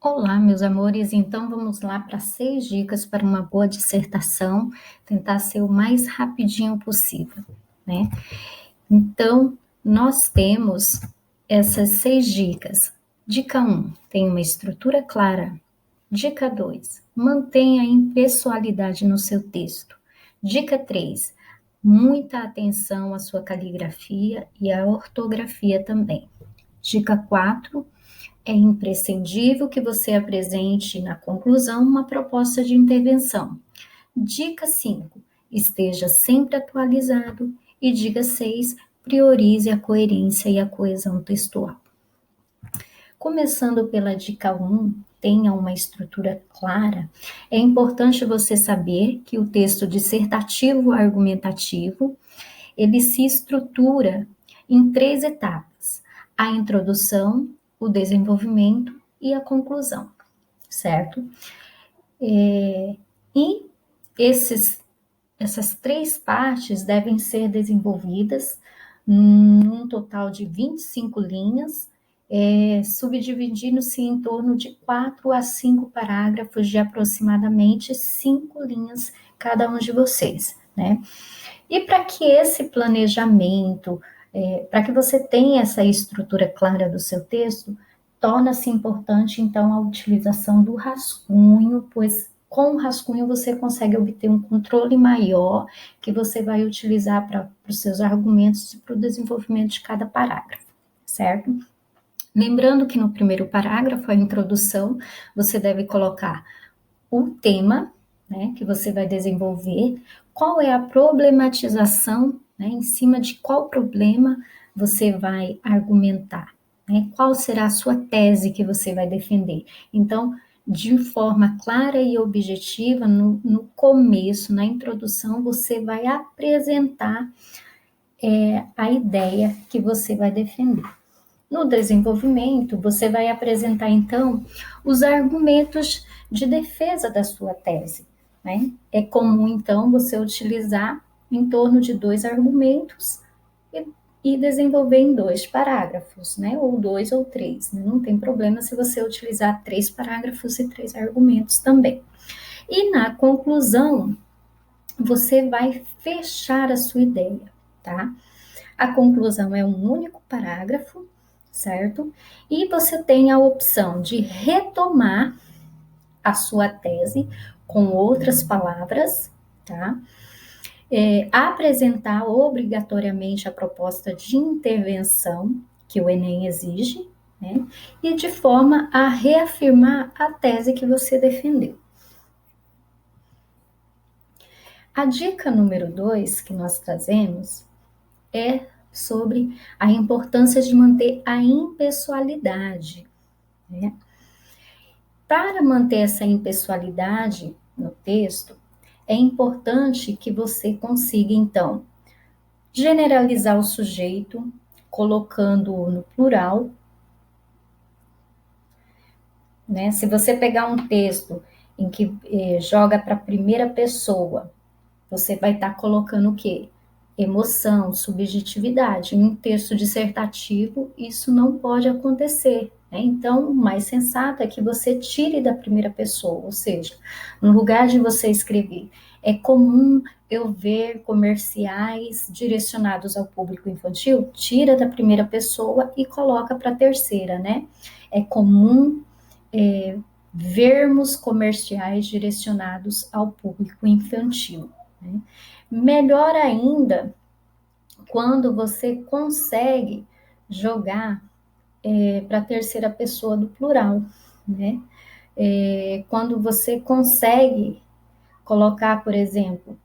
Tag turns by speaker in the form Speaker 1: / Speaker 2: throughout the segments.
Speaker 1: Olá, meus amores. Então vamos lá para 6 dicas para uma boa dissertação, tentar ser o mais rapidinho possível, né. Então, nós temos essas 6 dicas. Dica 1: tenha uma estrutura clara. Dica 2: mantenha a impessoalidade no seu texto. Dica 3: muita atenção à sua caligrafia e à ortografia também. Dica 4: é imprescindível que você apresente na conclusão uma proposta de intervenção. Dica 5: esteja sempre atualizado. E dica 6: priorize a coerência e a coesão textual. Começando pela dica 1, tenha uma estrutura clara. É importante você saber que o texto dissertativo argumentativo, ele se estrutura em 3 etapas: a introdução, o desenvolvimento e a conclusão, certo? E essas 3 partes devem ser desenvolvidas num total de 25 linhas, subdividindo-se em torno de 4 a 5 parágrafos de aproximadamente 5 linhas cada um de vocês, né? E para que esse planejamento, para que você tenha essa estrutura clara do seu texto, torna-se importante, então, a utilização do rascunho, pois com o rascunho você consegue obter um controle maior que você vai utilizar para os seus argumentos e para o desenvolvimento de cada parágrafo, certo? Lembrando que no primeiro parágrafo, a introdução, você deve colocar o tema, né, que você vai desenvolver, qual é a problematização, né, em cima de qual problema você vai argumentar, né, qual será a sua tese que você vai defender. Então, de forma clara e objetiva, no começo, na introdução, você vai apresentar a ideia que você vai defender. No desenvolvimento, você vai apresentar, então, os argumentos de defesa da sua tese, né? É comum, então, você utilizar em torno de 2 argumentos e desenvolver em 2 parágrafos, né? Ou 2 ou 3, né? Não tem problema se você utilizar 3 parágrafos e 3 argumentos também. E na conclusão, você vai fechar a sua ideia, tá? A conclusão é um único parágrafo, certo? E você tem a opção de retomar a sua tese com outras palavras, tá? Apresentar obrigatoriamente a proposta de intervenção que o Enem exige, né? E de forma a reafirmar a tese que você defendeu. A dica número 2 que nós trazemos é sobre a importância de manter a impessoalidade, né? Para manter essa impessoalidade no texto, é importante que você consiga, então, generalizar o sujeito, colocando-o no plural, né? Se você pegar um texto em que joga para a primeira pessoa, você vai estar colocando o quê? Emoção, subjetividade. Em um texto dissertativo, isso não pode acontecer, né? Então, o mais sensato é que você tire da primeira pessoa, ou seja, no lugar de você escrever, é comum eu ver comerciais direcionados ao público infantil, tira da primeira pessoa e coloca para a terceira, né? É comum vermos comerciais direcionados ao público infantil, né? Melhor ainda quando você consegue jogar para a terceira pessoa do plural, né? Quando você consegue colocar, por exemplo,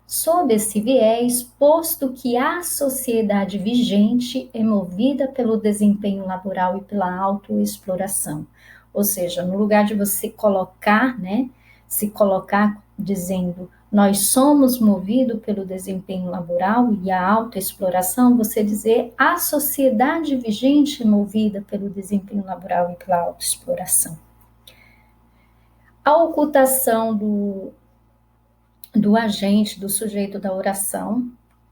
Speaker 1: sob esse viés, posto que a sociedade vigente é movida pelo desempenho laboral e pela autoexploração. Ou seja, no lugar de você colocar, né, se colocar dizendo nós somos movidos pelo desempenho laboral e a autoexploração, você dizer a sociedade vigente é movida pelo desempenho laboral e pela autoexploração. A ocultação do agente, do sujeito da oração,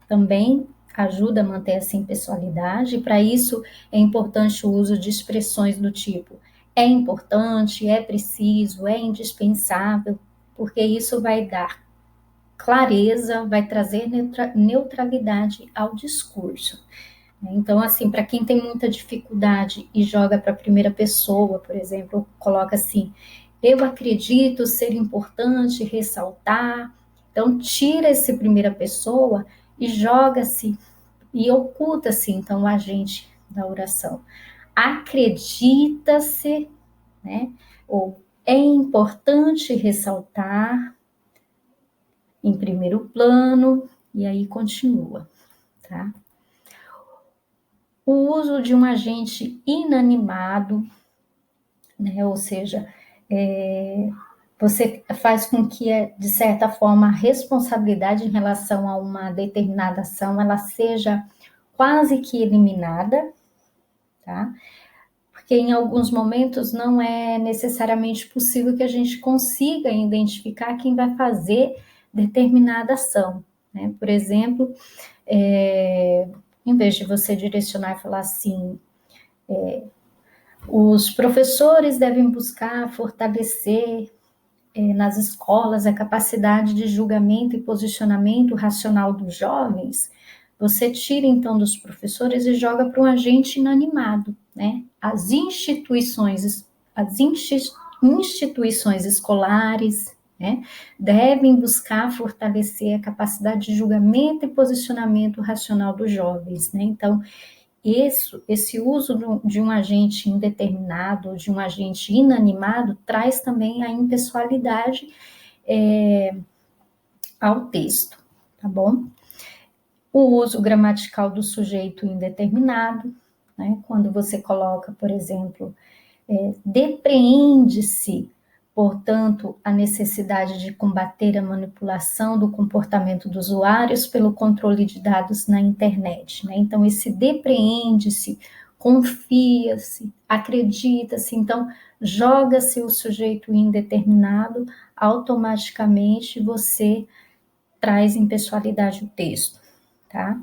Speaker 1: também ajuda a manter essa impessoalidade. Para isso, é importante o uso de expressões do tipo é importante, é preciso, é indispensável, porque isso vai dar clareza, vai trazer neutralidade ao discurso. Então, assim, para quem tem muita dificuldade e joga para a primeira pessoa, por exemplo, coloca assim: eu acredito ser importante ressaltar. Então, tira esse primeira pessoa e joga-se e oculta-se, então, o agente da oração. Acredita-se, né? Ou é importante ressaltar em primeiro plano, e aí continua, tá? O uso de um agente inanimado, né? Ou seja, você faz com que, de certa forma, a responsabilidade em relação a uma determinada ação, ela seja quase que eliminada, tá? Porque em alguns momentos não é necessariamente possível que a gente consiga identificar quem vai fazer determinada ação, né? Por exemplo, em vez de você direcionar e falar assim, os professores devem buscar fortalecer nas escolas a capacidade de julgamento e posicionamento racional dos jovens, você tira então dos professores e joga para um agente inanimado, né? Instituições escolares, né, devem buscar fortalecer a capacidade de julgamento e posicionamento racional dos jovens, né? Então, esse uso de um agente indeterminado, de um agente inanimado, traz também a impessoalidade ao texto, tá bom? O uso gramatical do sujeito indeterminado, né? Quando você coloca, por exemplo, depreende-se, portanto, a necessidade de combater a manipulação do comportamento dos usuários pelo controle de dados na internet, né? Então, esse depreende-se, confia-se, acredita-se, então, joga-se o sujeito indeterminado, automaticamente você traz impessoalidade o texto, tá?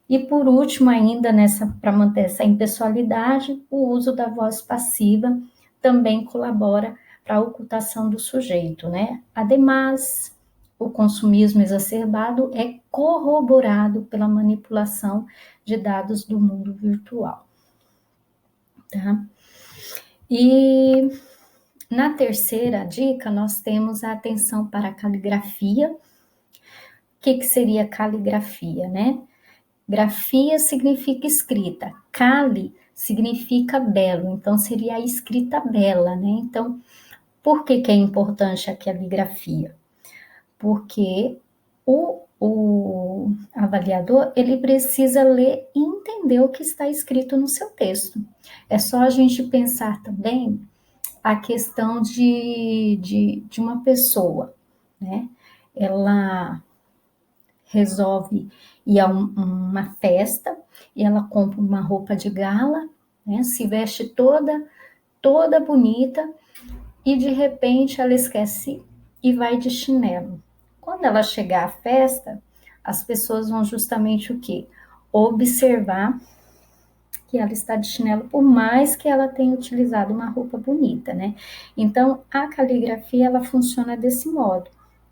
Speaker 1: E por último, ainda para manter essa impessoalidade, o uso da voz passiva também colabora para a ocultação do sujeito, né? Ademais, o consumismo exacerbado é corroborado pela manipulação de dados do mundo virtual, tá? E na terceira dica, nós temos a atenção para a caligrafia. O que seria caligrafia, né? Grafia significa escrita, cali significa belo, então seria a escrita bela, né? Então, por que é importante a caligrafia? Porque o avaliador, ele precisa ler e entender o que está escrito no seu texto. É só a gente pensar também a questão de uma pessoa, né? Ela resolve ir a uma festa e ela compra uma roupa de gala, né, se veste toda bonita e de repente ela esquece e vai de chinelo. Quando ela chegar à festa, as pessoas vão justamente o quê? Observar que ela está de chinelo, por mais que ela tenha utilizado uma roupa bonita, né? Então, a caligrafia, ela funciona desse modo,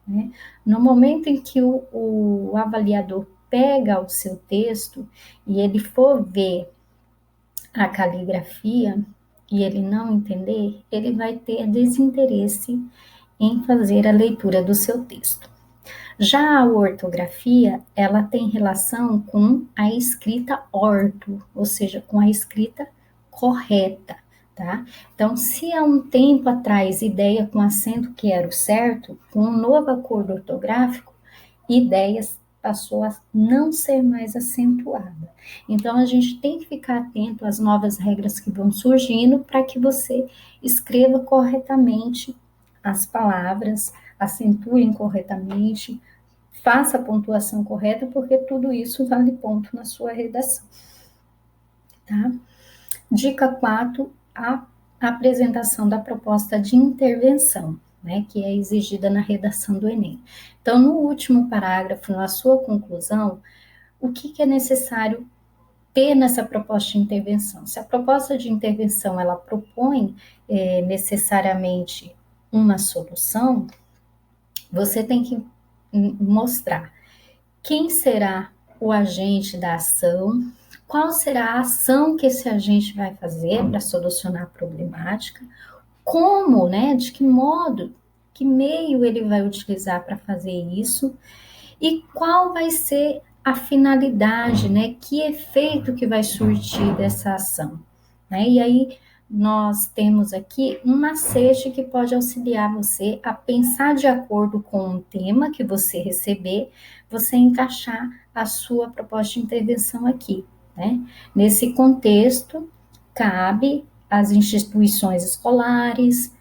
Speaker 1: né? No momento em que o avaliador pega o seu texto e ele for ver a caligrafia e ele não entender, ele vai ter desinteresse em fazer a leitura do seu texto. Já a ortografia, ela tem relação com a escrita orto, ou seja, com a escrita correta, tá? Então, se há um tempo atrás ideia com acento que era o certo, com um novo acordo ortográfico, ideias passou a não ser mais acentuada. Então, a gente tem que ficar atento às novas regras que vão surgindo para que você escreva corretamente as palavras, acentuem corretamente, faça a pontuação correta, porque tudo isso vale ponto na sua redação. Tá? Dica 4, a apresentação da proposta de intervenção, né, que é exigida na redação do Enem. Então, no último parágrafo, na sua conclusão, o que é necessário ter nessa proposta de intervenção. Se a proposta de intervenção ela propõe necessariamente uma solução, você tem que mostrar quem será o agente da ação, qual será a ação que esse agente vai fazer para solucionar a problemática, como, né, de que modo, que meio ele vai utilizar para fazer isso e qual vai ser a finalidade, né, que efeito que vai surtir dessa ação, né? E aí nós temos aqui um macete que pode auxiliar você a pensar de acordo com o tema que você receber, você encaixar a sua proposta de intervenção aqui, né? Nesse contexto, cabe às instituições escolares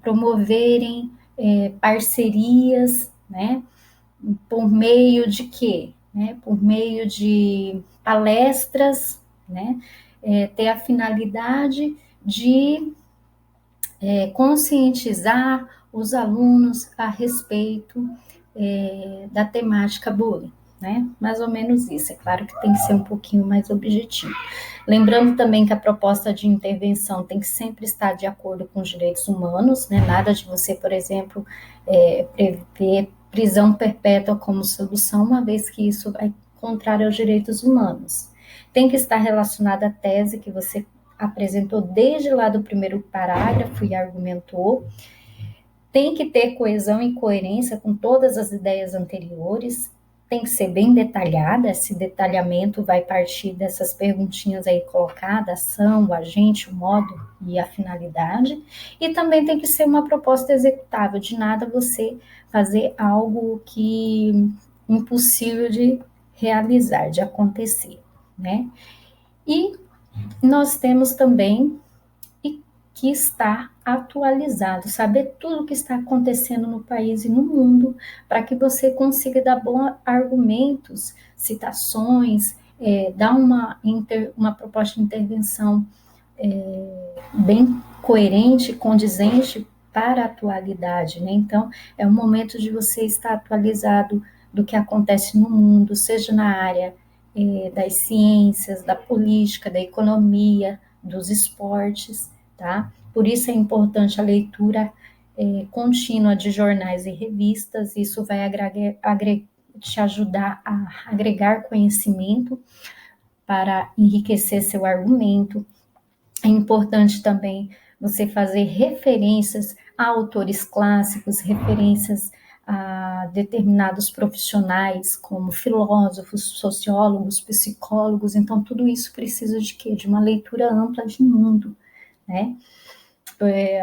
Speaker 1: promoverem parcerias, né? Por meio de quê? Né? Por meio de palestras, né? Ter a finalidade de conscientizar os alunos a respeito da temática bullying, né? Mais ou menos isso. É claro que tem que ser um pouquinho mais objetivo. Lembrando também que a proposta de intervenção tem que sempre estar de acordo com os direitos humanos, né? Nada de você, por exemplo, prever prisão perpétua como solução, uma vez que isso vai contrário aos direitos humanos. Tem que estar relacionada à tese que você apresentou desde lá do primeiro parágrafo e argumentou. Tem que ter coesão e coerência com todas as ideias anteriores, tem que ser bem detalhada, esse detalhamento vai partir dessas perguntinhas aí colocadas, ação, o agente, o modo e a finalidade, e também tem que ser uma proposta executável, de nada você fazer algo que impossível de realizar, de acontecer, né? E nós temos também que está atualizado, saber tudo o que está acontecendo no país e no mundo, para que você consiga dar bons argumentos, citações, dar uma proposta de intervenção bem coerente, condizente para a atualidade, né? Então, é o momento de você estar atualizado do que acontece no mundo, seja na área das ciências, da política, da economia, dos esportes, tá? Por isso é importante a leitura contínua de jornais e revistas, isso vai te ajudar a agregar conhecimento para enriquecer seu argumento. É importante também você fazer referências a autores clássicos, referências a determinados profissionais, como filósofos, sociólogos, psicólogos. Então, tudo isso precisa de quê? De uma leitura ampla de mundo, né?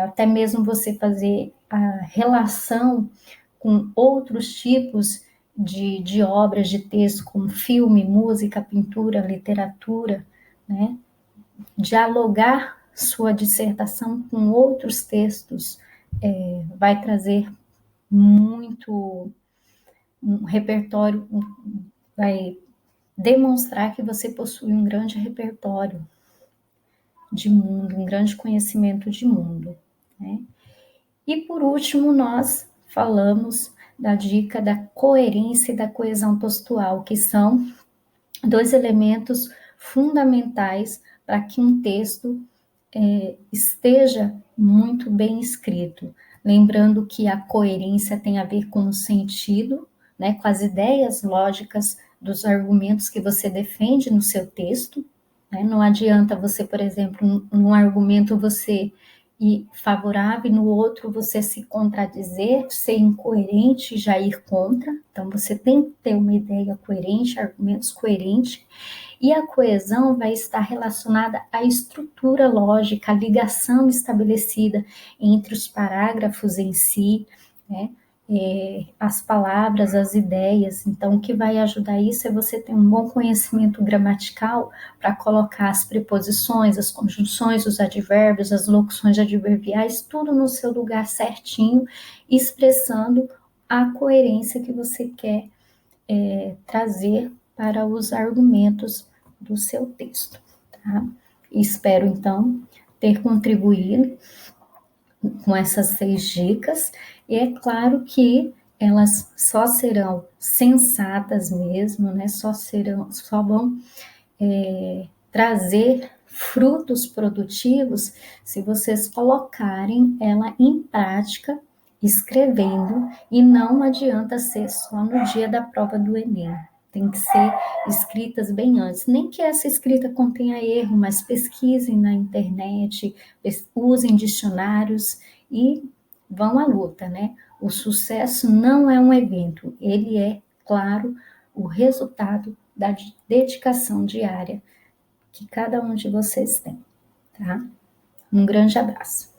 Speaker 1: Até mesmo você fazer a relação com outros tipos de obras de texto, como filme, música, pintura, literatura, né? Dialogar sua dissertação com outros textos vai trazer muito um repertório, vai demonstrar que você possui um grande repertório de mundo, um grande conhecimento de mundo, né? E por último, nós falamos da dica da coerência e da coesão postual, que são dois elementos fundamentais para que um texto esteja muito bem escrito. Lembrando que a coerência tem a ver com o sentido, né, com as ideias lógicas dos argumentos que você defende no seu texto. Né? Não adianta você, por exemplo, num argumento você ir favorável e no outro você se contradizer, ser incoerente e já ir contra. Então, você tem que ter uma ideia coerente, argumentos coerentes, e a coesão vai estar relacionada à estrutura lógica, à ligação estabelecida entre os parágrafos em si, né? As palavras, as ideias. Então, o que vai ajudar isso é você ter um bom conhecimento gramatical para colocar as preposições, as conjunções, os advérbios, as locuções adverbiais, tudo no seu lugar certinho, expressando a coerência que você quer trazer para os argumentos do seu texto, tá? Espero, então, ter contribuído com essas 6 dicas, e é claro que elas só serão sensatas mesmo, né? Só vão trazer frutos produtivos se vocês colocarem ela em prática, escrevendo, e não adianta ser só no dia da prova do Enem. Tem que ser escritas bem antes. Nem que essa escrita contenha erro, mas pesquisem na internet, usem dicionários e vão à luta, né? O sucesso não é um evento, ele é, claro, o resultado da dedicação diária que cada um de vocês tem, tá? Um grande abraço.